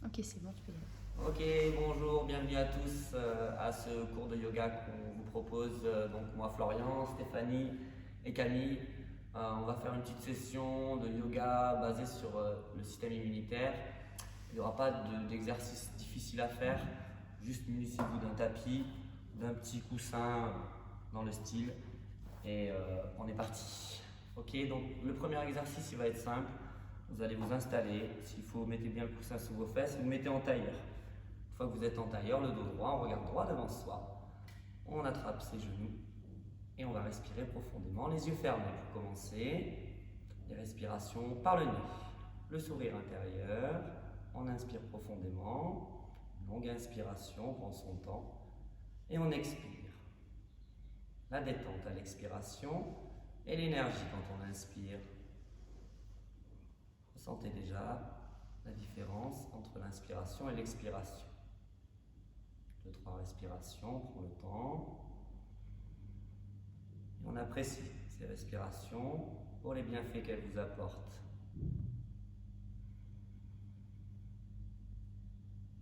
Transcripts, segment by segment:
Ok, c'est bon, tu peux y aller. Ok, bonjour, bienvenue à tous à ce cours de yoga qu'on vous propose. Donc moi Florian, Stéphanie et Camille. On va faire une petite session de yoga basée sur le système immunitaire. Il n'y aura pas d'exercice difficile à faire, juste munissez-vous d'un tapis, d'un petit coussin dans le style et on est parti. Ok, donc le premier exercice il va être simple. Vous allez vous installer, s'il faut, mettez bien le coussin sous vos fesses, vous mettez en tailleur. Une fois que vous êtes en tailleur, le dos droit, on regarde droit devant soi, on attrape ses genoux et on va respirer profondément, les yeux fermés pour commencer. Les respirations par le nez, le sourire intérieur, on inspire profondément, longue inspiration, on prend son temps et on expire. La détente à l'expiration et l'énergie quand on inspire. Vous sentez déjà la différence entre l'inspiration et l'expiration. 2-3 respirations, on prend le temps. Et on apprécie ces respirations pour les bienfaits qu'elles vous apportent.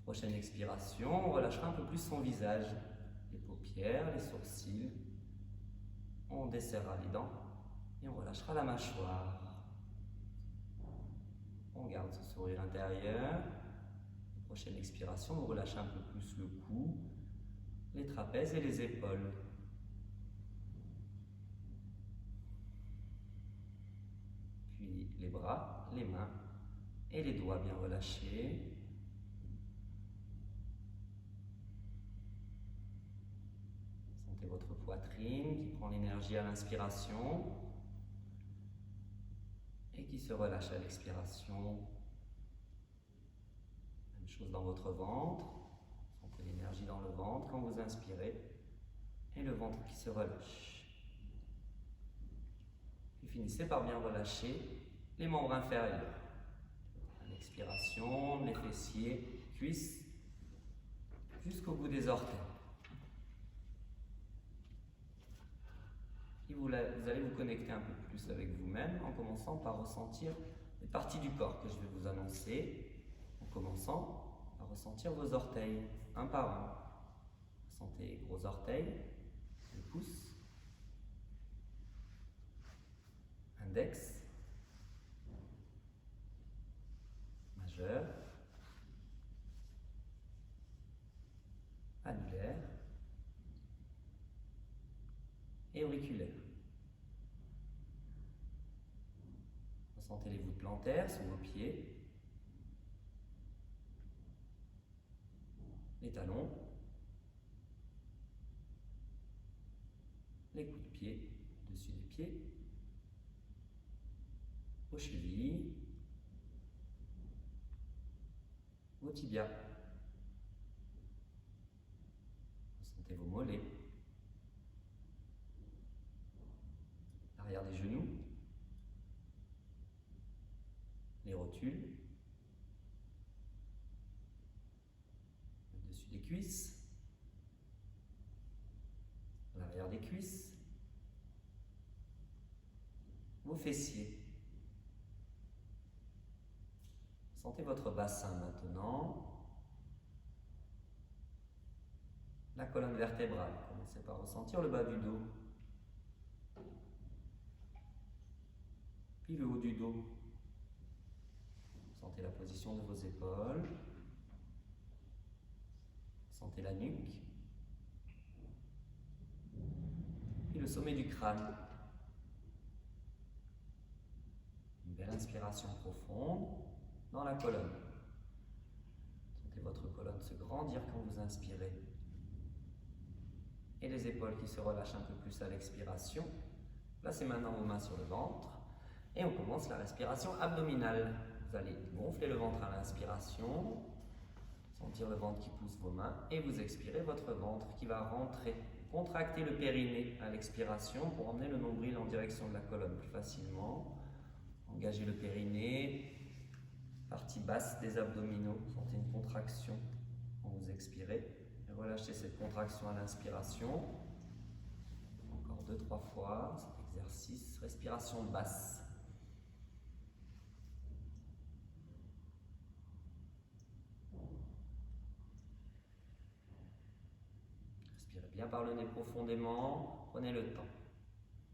Prochaine expiration, on relâchera un peu plus son visage, les paupières, les sourcils. On desserrera les dents et on relâchera la mâchoire. On garde ce sourire intérieur. Prochaine expiration, vous relâchez un peu plus le cou, les trapèzes et les épaules. Puis les bras, les mains et les doigts bien relâchés. Sentez votre poitrine qui prend l'énergie à l'inspiration et qui se relâche à l'expiration. Même chose dans votre ventre. Sentez l'énergie dans le ventre quand vous inspirez et le ventre qui se relâche. Puis finissez par bien relâcher les membres inférieurs. À l'expiration, les fessiers, cuisses, jusqu'au bout des orteils. Et vous allez vous connecter un peu plus avec vous-même en commençant par ressentir les parties du corps que je vais vous annoncer. En commençant par ressentir vos orteils, un par un. Ressentez gros orteils, le pouce, index, majeur, annulaire et auriculaire. Ressentez les voûtes plantaires sous vos pieds, les talons, les coudes de pied, dessus des pieds, vos chevilles, vos tibias. Ressentez vos mollets, l'arrière des genoux, les rotules, le dessus des cuisses, l'arrière des cuisses, vos fessiers. Sentez votre bassin maintenant, la colonne vertébrale. Commencez par ressentir le bas du dos, puis le haut du dos. Sentez la position de vos épaules, sentez la nuque, puis le sommet du crâne. Une belle inspiration profonde dans la colonne. Sentez votre colonne se grandir quand vous inspirez. Et les épaules qui se relâchent un peu plus à l'expiration. Placez maintenant vos mains sur le ventre et on commence la respiration abdominale. Vous allez gonfler le ventre à l'inspiration, sentir le ventre qui pousse vos mains et vous expirez votre ventre qui va rentrer. Contractez le périnée à l'expiration pour emmener le nombril en direction de la colonne plus facilement. Engagez le périnée, partie basse des abdominaux, sentez une contraction quand vous expirez. Et relâchez cette contraction à l'inspiration. Encore 2-3 fois cet exercice, respiration basse. Bien par le nez profondément, prenez le temps.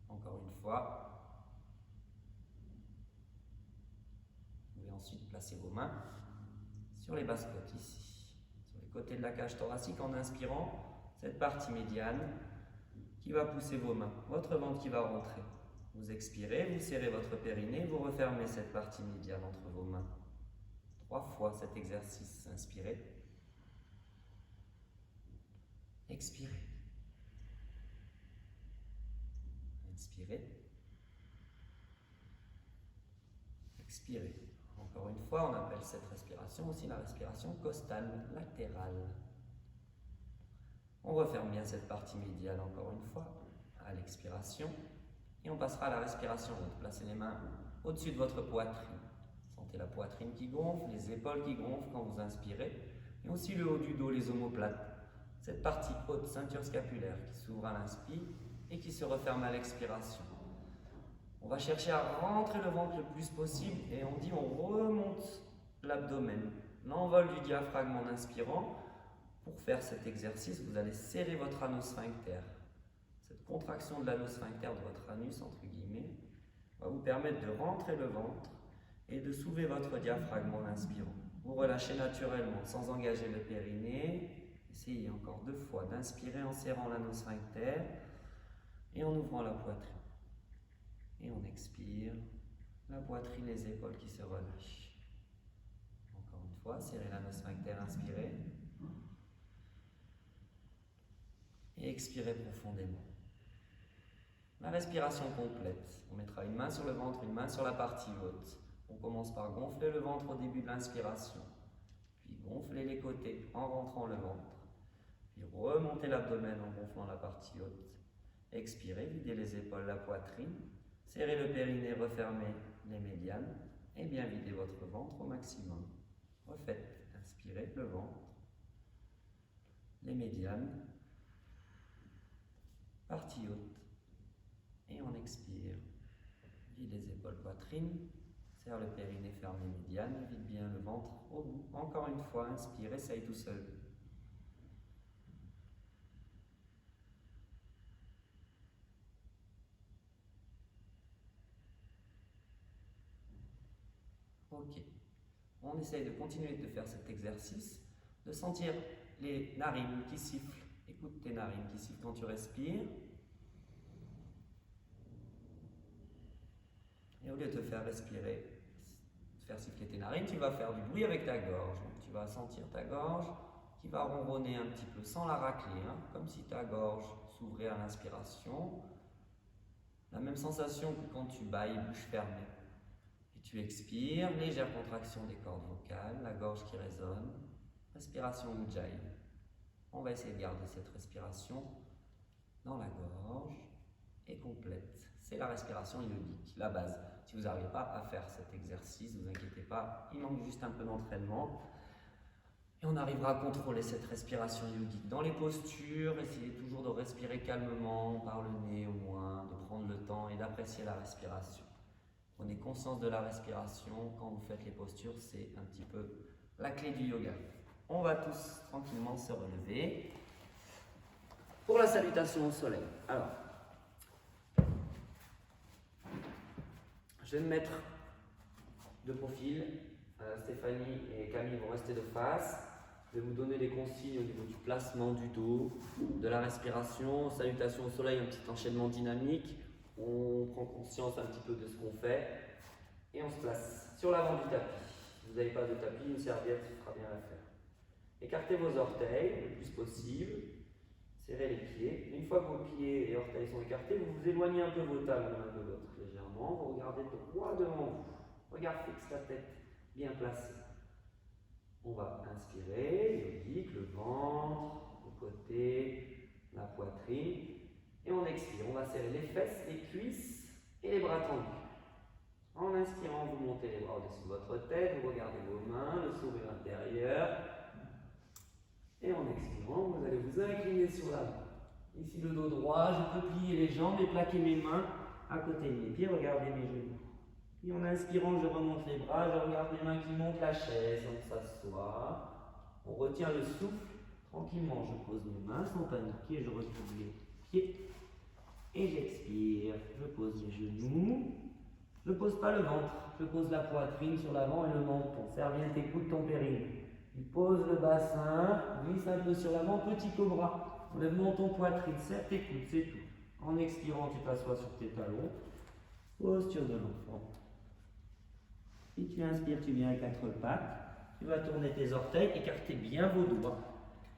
Encore une fois. Vous pouvez ensuite placer vos mains sur les basses côtes ici, sur les côtés de la cage thoracique en inspirant cette partie médiane qui va pousser vos mains, votre ventre qui va rentrer. Vous expirez, vous serrez votre périnée, vous refermez cette partie médiane entre vos mains. 3 fois cet exercice. Inspirez. Expirez. Inspirez. Expirez. Encore une fois, on appelle cette respiration aussi la respiration costale latérale. On referme bien cette partie médiane encore une fois à l'expiration et on passera à la respiration haute. Placez les mains au-dessus de votre poitrine. Sentez la poitrine qui gonfle, les épaules qui gonflent quand vous inspirez et aussi le haut du dos, les omoplates. Cette partie haute, ceinture scapulaire qui s'ouvre à l'inspire et qui se referme à l'expiration. On va chercher à rentrer le ventre le plus possible et on dit on remonte l'abdomen. L'envol du diaphragme en inspirant. Pour faire cet exercice, vous allez serrer votre anosphincter. Cette contraction de l'anosphincter de votre anus, entre guillemets, va vous permettre de rentrer le ventre et de soulever votre diaphragme en inspirant. Vous relâchez naturellement sans engager le périnée. Essayez encore 2 fois d'inspirer en serrant l'anosphincter et en ouvrant la poitrine. Et on expire, la poitrine, les épaules qui se relâchent. Encore une fois, serrez l'anosphincter, inspirez. Et expirez profondément. La respiration complète. On mettra une main sur le ventre, une main sur la partie haute. On commence par gonfler le ventre au début de l'inspiration. Puis gonfler les côtés en rentrant le ventre. Puis remonter l'abdomen en gonflant la partie haute. Expirez, videz les épaules, la poitrine. Serrez le périnée, refermez les médianes et bien videz votre ventre au maximum. Refaites, inspirez le ventre, les médianes, partie haute et on expire. Vide les épaules, poitrine, serre le périnée, ferme les médianes, vide bien le ventre au bout. Encore une fois, inspire, essaye tout seul. Ok, on essaye de continuer de faire cet exercice, de sentir les narines qui sifflent. Écoute tes narines qui sifflent quand tu respires. Et au lieu de te faire respirer, de faire siffler tes narines, tu vas faire du bruit avec ta gorge. Donc, tu vas sentir ta gorge qui va ronronner un petit peu sans la racler, comme si ta gorge s'ouvrait à l'inspiration. La même sensation que quand tu bâilles, bouche fermée. Tu expires, légère contraction des cordes vocales, la gorge qui résonne, respiration Ujjayi. On va essayer de garder cette respiration dans la gorge et complète. C'est la respiration yogique, la base. Si vous n'arrivez pas à faire cet exercice, ne vous inquiétez pas, il manque juste un peu d'entraînement. Et on arrivera à contrôler cette respiration yogique. Dans les postures, essayez toujours de respirer calmement, par le nez au moins, de prendre le temps et d'apprécier la respiration. Prenez conscience de la respiration quand vous faites les postures, c'est un petit peu la clé du yoga. On va tous tranquillement se relever pour la salutation au soleil. Alors, je vais me mettre de profil. Stéphanie et Camille vont rester de face. Je vais vous donner des consignes au niveau du placement du dos, de la respiration, salutation au soleil, un petit enchaînement dynamique. On prend conscience un petit peu de ce qu'on fait et on se place sur l'avant du tapis. Si vous n'avez pas de tapis, une serviette fera bien l'affaire. Écartez vos orteils le plus possible, serrez les pieds. Une fois que vos pieds et orteils sont écartés, vous vous éloignez un peu vos talons l'un de l'autre légèrement. Vous regardez droit devant vous. Regard fixe, la tête bien placée. On va inspirer, yogique, le ventre, le côté, la poitrine. Et on expire, on va serrer les fesses, les cuisses et les bras tendus. En inspirant, vous montez les bras au-dessus de votre tête, vous regardez vos mains, le sourire intérieur. Et en expirant, vous allez vous incliner sur l'avant. Ici le dos droit, je peux plier les jambes et plaquer mes mains à côté de mes pieds, regardez mes genoux. Puis en inspirant, je remonte les bras, je regarde mes mains qui montent la chaise, on s'assoit. On retient le souffle Tranquillement, je pose mes mains sans paniquer, je recule les pieds et j'expire. Je pose mes genoux. Je ne pose pas le ventre, je pose la poitrine sur l'avant et le menton. Serre bien tes coudes, ton périnée. Tu poses le bassin, glisse un peu sur l'avant, petit cobra. Enlève ton poitrine, serre tes coudes, c'est tout. En expirant, tu t'assois sur tes talons. Posture de l'enfant. Si tu inspires, tu viens à quatre pattes. Tu vas tourner tes orteils, écarter bien vos doigts.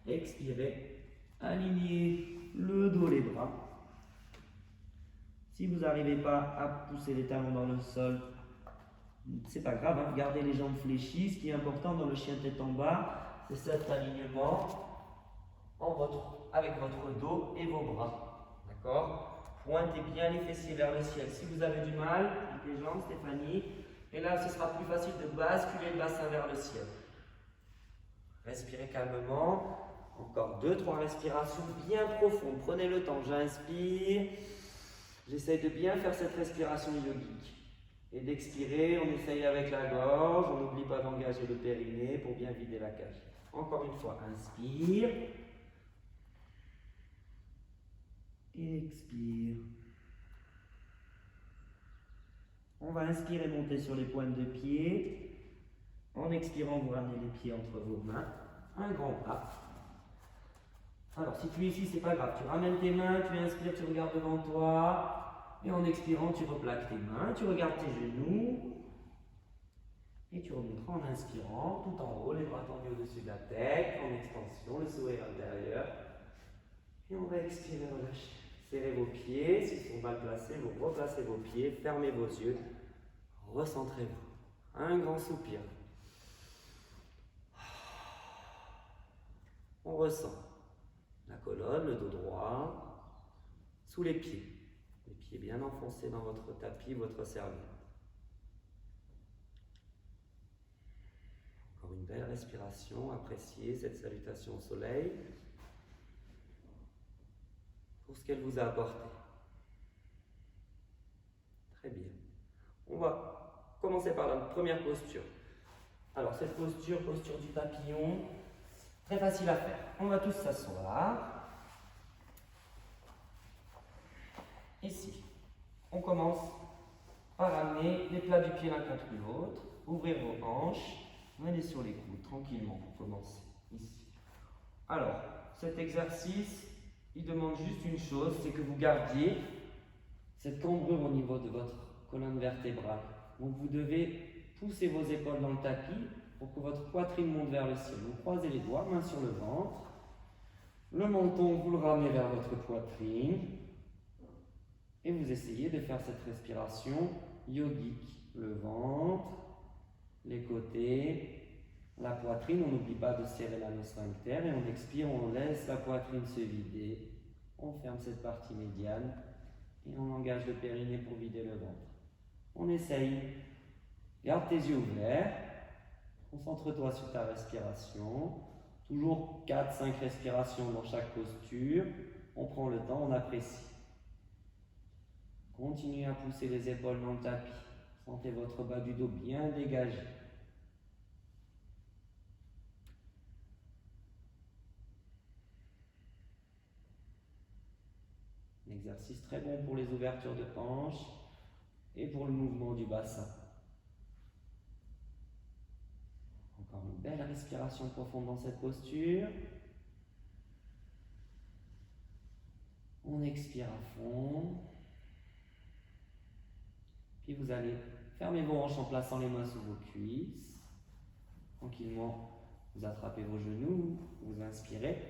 Expirez, alignez le dos, les bras. Si vous n'arrivez pas à pousser les talons dans le sol, c'est pas grave, hein. Gardez les jambes fléchies. Ce qui est important dans le chien tête en bas, c'est cet alignement avec votre dos et vos bras. D'accord? Pointez bien les fessiers vers le ciel. Si vous avez du mal, pliez les jambes, Stéphanie. Et là, ce sera plus facile de basculer le bassin vers le ciel. Respirez calmement. Encore 2-3 respirations bien profondes. Prenez le temps. J'inspire. J'essaye de bien faire cette respiration yogique. Et d'expirer, on essaye avec la gorge. On n'oublie pas d'engager le périnée pour bien vider la cage. Encore une fois, inspire. Et expire. On va inspirer, monter sur les pointes de pied. En expirant, vous ramenez les pieds entre vos mains. Un grand pas. Alors, si tu es ici, c'est pas grave. Tu ramènes tes mains, tu inspires, tu regardes devant toi. Et en expirant, tu replaques tes mains, tu regardes tes genoux. Et tu remonteras en inspirant, tout en haut, les bras tendus au-dessus de la tête, en extension, le sourire intérieur. Et on va expirer, relâcher. Serrez vos pieds, s'ils sont mal placés, vous replacez vos pieds, fermez vos yeux, recentrez-vous. Un grand soupir. On ressent la colonne, le dos droit, sous les pieds. Les pieds bien enfoncés dans votre tapis, votre serviette. Encore une belle respiration, appréciez cette salutation au soleil pour ce qu'elle vous a apporté. Très bien. On va commencer par la première posture. Alors cette posture du papillon, très facile à faire. On va tous s'asseoir. Ici, on commence par amener les plats du pied l'un contre l'autre. Ouvrez vos hanches, venez sur les coudes tranquillement pour commencer. Ici. Alors, cet exercice, il demande juste une chose, c'est que vous gardiez cette cambrure au niveau de votre colonne vertébrale. Donc vous devez pousser vos épaules dans le tapis pour que votre poitrine monte vers le ciel. Vous croisez les doigts, main sur le ventre. Le menton, vous le ramenez vers votre poitrine. Et vous essayez de faire cette respiration yogique. Le ventre, les côtés, la poitrine. On n'oublie pas de serrer l'anus sphincter. Et on expire, on laisse la poitrine se vider. On ferme cette partie médiane. Et on engage le périnée pour vider le ventre. On essaye. Garde tes yeux ouverts. Concentre-toi sur ta respiration. Toujours 4-5 respirations dans chaque posture. On prend le temps, on apprécie. Continuez à pousser les épaules dans le tapis. Sentez votre bas du dos bien dégagé. Un exercice très bon pour les ouvertures de hanches et pour le mouvement du bassin. Encore une belle respiration profonde dans cette posture. On expire à fond. Puis vous allez fermer vos hanches en plaçant les mains sous vos cuisses. Tranquillement, vous attrapez vos genoux, vous inspirez.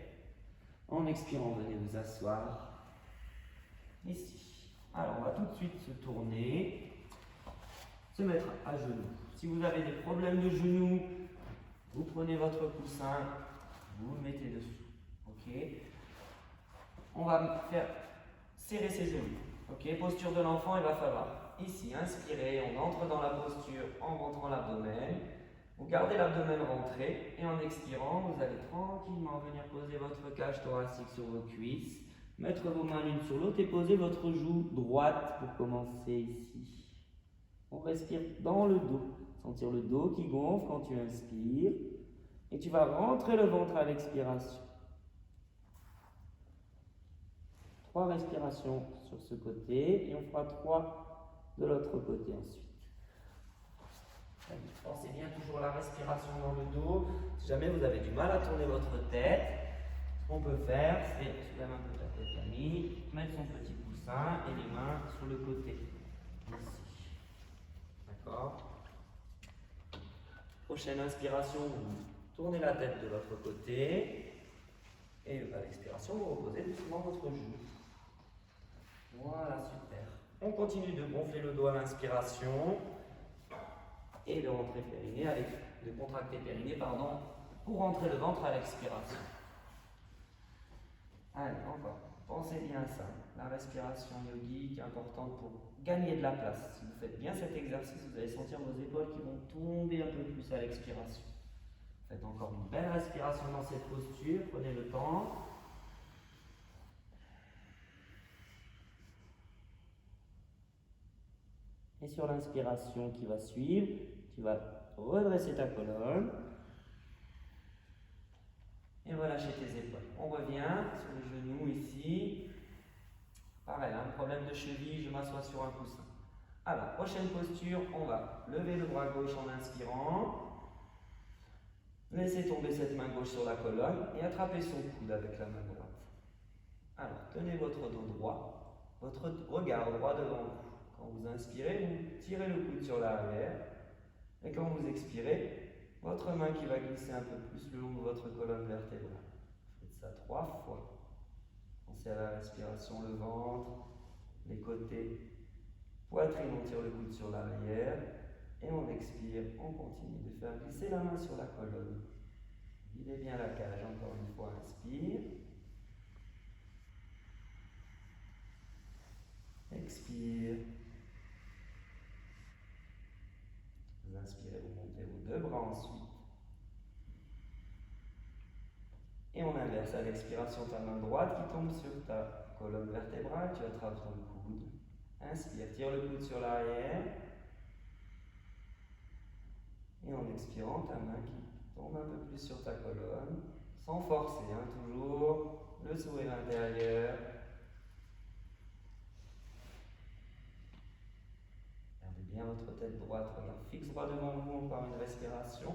En expirant, venez vous asseoir ici. Alors, on va tout de suite se tourner, se mettre à genoux. Si vous avez des problèmes de genoux, vous prenez votre coussin, vous le mettez dessous. Ok? On va faire serrer ses genoux. Ok? Posture de l'enfant, il va falloir ici inspirer, on entre dans la posture en rentrant l'abdomen. Vous gardez l'abdomen rentré et en expirant, vous allez tranquillement venir poser votre cage thoracique sur vos cuisses, mettre vos mains l'une sur l'autre et poser votre joue droite pour commencer ici. On respire dans le dos, sentir le dos qui gonfle quand tu inspires et tu vas rentrer le ventre à l'expiration. 3 respirations sur ce côté et on fera 3 de l'autre côté ensuite. Pensez bien toujours la respiration dans le dos. Si jamais vous avez du mal à tourner votre tête, ce qu'on peut faire, c'est soulever un peu la tête Camille, mettre son petit coussin et les mains sur le côté. Ici. D'accord? Prochaine inspiration, vous tournez la tête de l'autre côté. Et à l'expiration, vous reposez doucement votre genou. Voilà, super. On continue de gonfler le dos à l'inspiration et de rentrer périnée de contracter périnée, pour rentrer le ventre à l'expiration. Allez, encore. Pensez bien à ça. La respiration yogique est importante pour gagner de la place. Si vous faites bien cet exercice, vous allez sentir vos épaules qui vont tomber un peu plus à l'expiration. Faites encore une belle respiration dans cette posture. Prenez le temps. Et sur l'inspiration qui va suivre, tu vas redresser ta colonne. Et relâcher tes épaules. On revient sur les genoux ici. Pareil, un problème de cheville, je m'assois sur un coussin. Alors, prochaine posture, on va lever le bras gauche en inspirant. Laissez tomber cette main gauche sur la colonne et attrapez son coude avec la main droite. Alors, tenez votre dos droit, votre regard droit devant vous. Quand vous inspirez, vous tirez le coude sur l'arrière. Et quand vous expirez, votre main qui va glisser un peu plus le long de votre colonne vertébrale. Faites ça 3 fois. Pensez à la respiration, le ventre, les côtés. Poitrine, on tire le coude sur l'arrière. Et on expire, on continue de faire glisser la main sur la colonne. Videz bien la cage, encore une fois, inspire. Expire. Vous inspirez, vous montez vos 2 bras ensuite. Et on inverse à l'expiration ta main droite qui tombe sur ta colonne vertébrale, tu attrapes ton coude. Inspire, tire le coude sur l'arrière. Et en expirant, ta main qui tombe un peu plus sur ta colonne, sans forcer, toujours le sourire intérieur. Gardez bien votre tête droite, regard fixe droit devant vous, encore une respiration.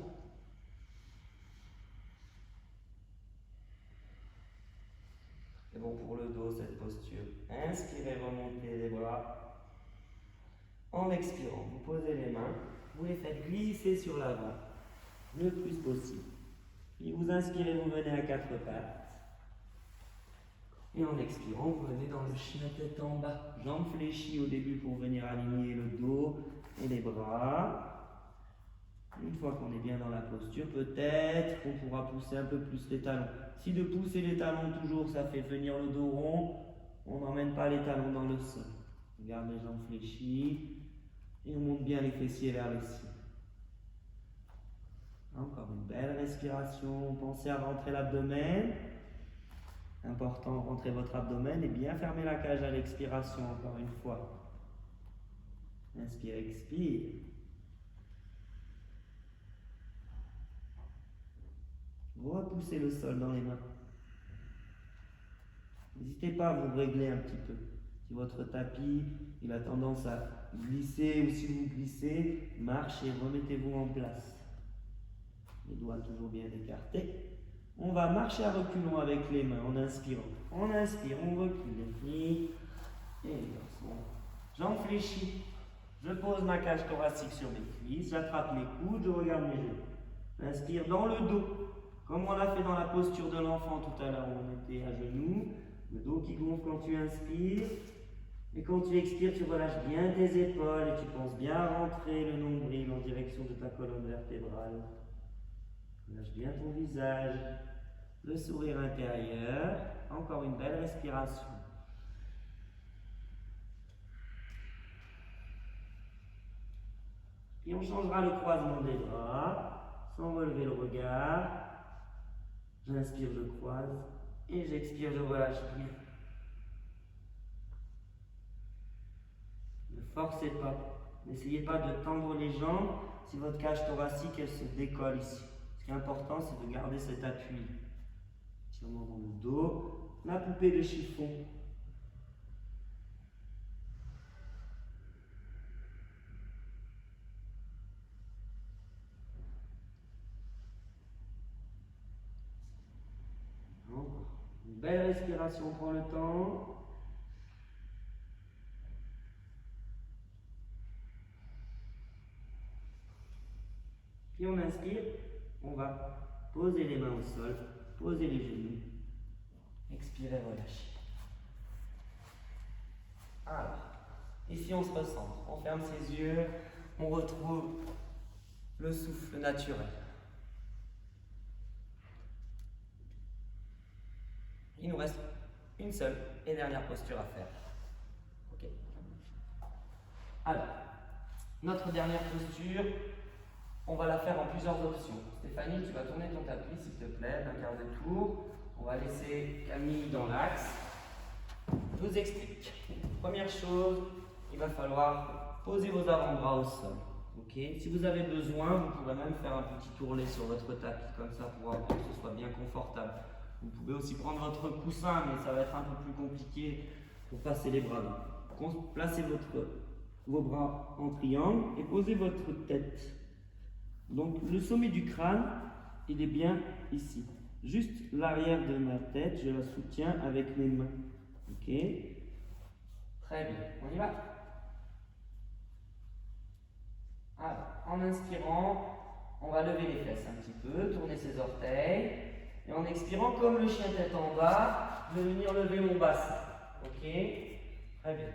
C'est bon pour le dos, cette posture. Inspirez, remontez les bras. En expirant, vous posez les mains, vous les faites glisser sur l'avant le plus possible. Puis vous inspirez, vous venez à 4 pattes. Et en expirant, vous venez dans le chien tête en bas. Jambes fléchies au début pour venir aligner le dos et les bras. Une fois qu'on est bien dans la posture, peut-être qu'on pourra pousser un peu plus les talons. Si de pousser les talons toujours, ça fait venir le dos rond, on n'emmène pas les talons dans le sol. On garde les jambes fléchies et on monte bien les fessiers vers les cieux. Encore une belle respiration. Pensez à rentrer l'abdomen. Important, rentrez votre abdomen et bien fermer la cage à l'expiration, encore une fois. Inspire, expire. Repoussez le sol dans les mains. N'hésitez pas à vous régler un petit peu. Si votre tapis il a tendance à glisser ou si vous glissez, marchez, remettez-vous en place. Les doigts toujours bien écartés. On va marcher à reculons avec les mains en inspirant. On inspire, on recule. Et doucement. Jambes fléchies. Je pose ma cage thoracique sur mes cuisses. J'attrape mes coudes, je regarde mes genoux. J'inspire dans le dos. Comme on l'a fait dans la posture de l'enfant tout à l'heure, on était à genoux. Le dos qui gonfle quand tu inspires. Et quand tu expires, tu relâches bien tes épaules et tu penses bien à rentrer le nombril en direction de ta colonne vertébrale. Relâche bien ton visage, le sourire intérieur. Encore une belle respiration. Et on changera le croisement des bras, sans relever le regard. J'inspire, je croise, et j'expire, je relâche bien. Ne forcez pas, n'essayez pas de tendre les jambes si votre cage thoracique elle se décolle ici. Ce qui est important, c'est de garder cet appui. Tirement dans le dos, la poupée de chiffon. belle respiration, prends le temps. Puis on inspire, on va poser les mains au sol, poser les genoux, expirer, relâcher. Alors, ici on se recentre, on ferme ses yeux, on retrouve le souffle naturel. Il nous reste une seule et dernière posture à faire. Ok. Alors, notre dernière posture, on va la faire en plusieurs options. Stéphanie, tu vas tourner ton tapis s'il te plaît, d'un quart de tour. On va laisser Camille dans l'axe. Je vous explique. Première chose, il va falloir poser vos avant-bras au sol. Okay. Si vous avez besoin, vous pourrez même faire un petit tourlet sur votre tapis, comme ça pour que ce soit bien confortable. Vous pouvez aussi prendre votre coussin, mais ça va être un peu plus compliqué pour passer les bras. Donc, placez vos bras en triangle et posez votre tête. Donc le sommet du crâne, il est bien ici. Juste l'arrière de ma tête, je la soutiens avec mes mains. Ok? Très bien. On y va? Alors, en inspirant, on va lever les fesses un petit peu, tourner ses orteils. Et en expirant, comme le chien tête en bas, je vais venir lever mon bassin. Ok? Très bien.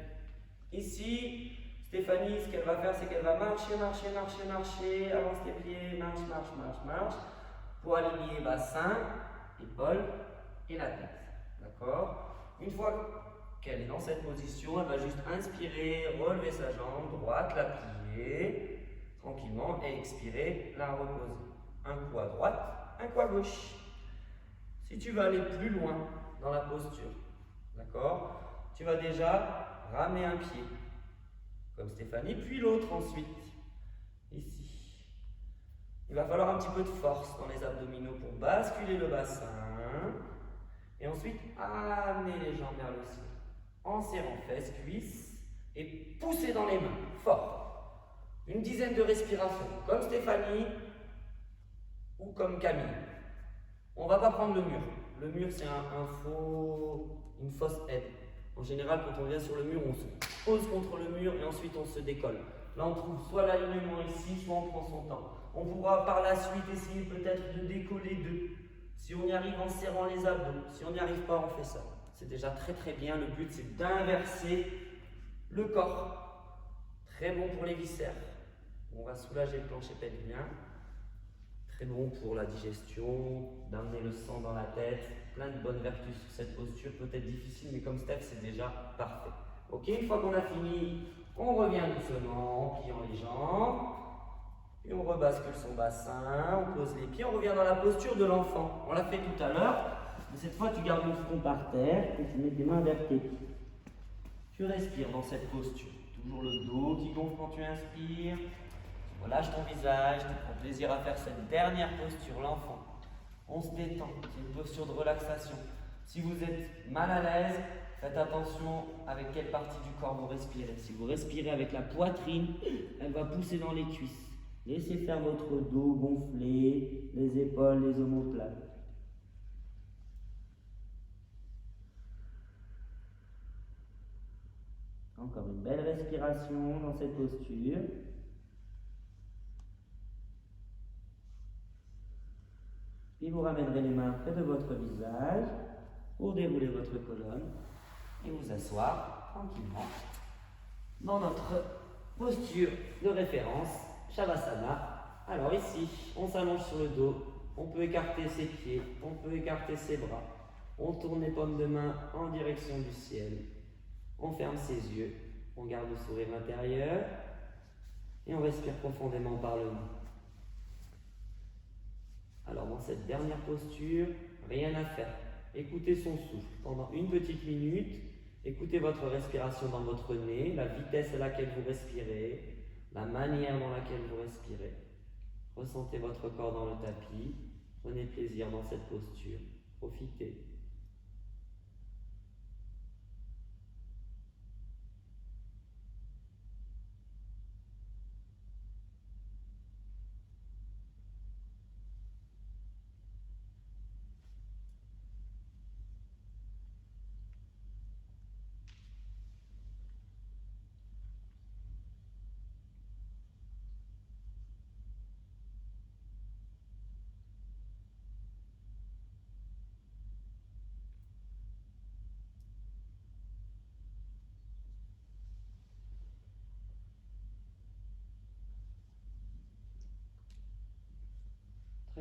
Ici, Stéphanie, ce qu'elle va faire, c'est qu'elle va marcher, avance les pieds, marche, pour aligner bassin, épaules et la tête. D'accord? Une fois qu'elle est dans cette position, elle va juste inspirer, relever sa jambe droite, la plier tranquillement et expirer, la reposer. Un coup à droite, un coup à gauche. Si tu veux aller plus loin dans la posture, d'accord? Tu vas déjà ramer un pied, comme Stéphanie, puis l'autre ensuite, ici. Il va falloir un petit peu de force dans les abdominaux pour basculer le bassin, et ensuite amener les jambes vers le ciel, en serrant fesses, cuisses, et pousser dans les mains, fort. Une dizaine de respirations, comme Stéphanie, ou comme Camille. On ne va pas prendre le mur. Le mur, c'est une fausse aide. En général, quand on vient sur le mur, on se pose contre le mur et ensuite on se décolle. Là, on trouve soit l'alignement ici, soit on prend son temps. On pourra par la suite essayer peut-être de décoller d'eux. Si on y arrive en serrant les abdos, si on n'y arrive pas, on fait ça. C'est déjà très très bien. Le but, c'est d'inverser le corps. Très bon pour les viscères. On va soulager le plancher pelvien. Très bon pour la digestion, d'amener le sang dans la tête, plein de bonnes vertus sur cette posture, peut-être difficile, mais comme Steph, c'est déjà parfait. Ok, une fois qu'on a fini, on revient doucement en pliant les jambes, et on rebascule son bassin, on pose les pieds, on revient dans la posture de l'enfant. On l'a fait tout à l'heure, mais cette fois tu gardes le front par terre et tu mets tes mains vers tes pieds. Tu respires dans cette posture, toujours le dos qui gonfle quand tu inspires. Relâche ton visage, tu prends plaisir à faire cette dernière posture, l'enfant. On se détend, c'est une posture de relaxation. Si vous êtes mal à l'aise, faites attention avec quelle partie du corps vous respirez. Si vous respirez avec la poitrine, elle va pousser dans les cuisses. Laissez faire votre dos gonflé, les épaules, les omoplates. Encore une belle respiration dans cette posture. Puis vous ramènerez les mains près de votre visage pour dérouler votre colonne et vous asseoir tranquillement dans notre posture de référence, Shavasana. Alors ici, on s'allonge sur le dos, on peut écarter ses pieds, on peut écarter ses bras, on tourne les paumes de main en direction du ciel, on ferme ses yeux, on garde le sourire intérieur et on respire profondément par le nez. Alors dans cette dernière posture, rien à faire. Écoutez son souffle pendant une petite minute. Écoutez votre respiration dans votre nez, la vitesse à laquelle vous respirez, la manière dans laquelle vous respirez. Ressentez votre corps dans le tapis. Prenez plaisir dans cette posture. Profitez.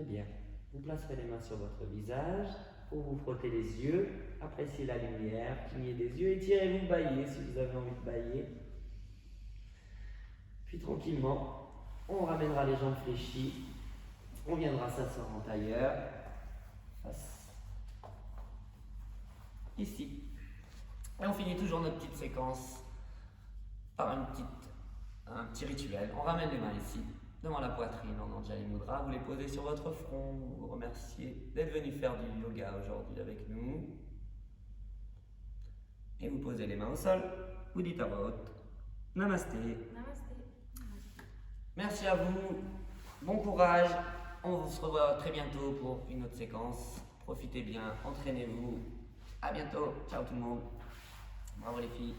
Très bien. Vous placerez les mains sur votre visage pour vous frotter les yeux, apprécier la lumière, cligner des yeux, étirez-vous, baillez si vous avez envie de bailler. Puis tranquillement, on ramènera les jambes fléchies, on viendra s'asseoir en tailleur, face ici. Et on finit toujours notre petite séquence par un petit rituel. On ramène les mains ici, devant la poitrine en Anjali Mudra. Vous les posez sur votre front. Vous remerciez d'être venu faire du yoga aujourd'hui avec nous. Et vous posez les mains au sol. Vous dites à voix haute Namasté. Namasté. Merci à vous. Bon courage. On se revoit très bientôt pour une autre séquence. Profitez bien. Entraînez-vous. À bientôt. Ciao tout le monde. Bravo les filles.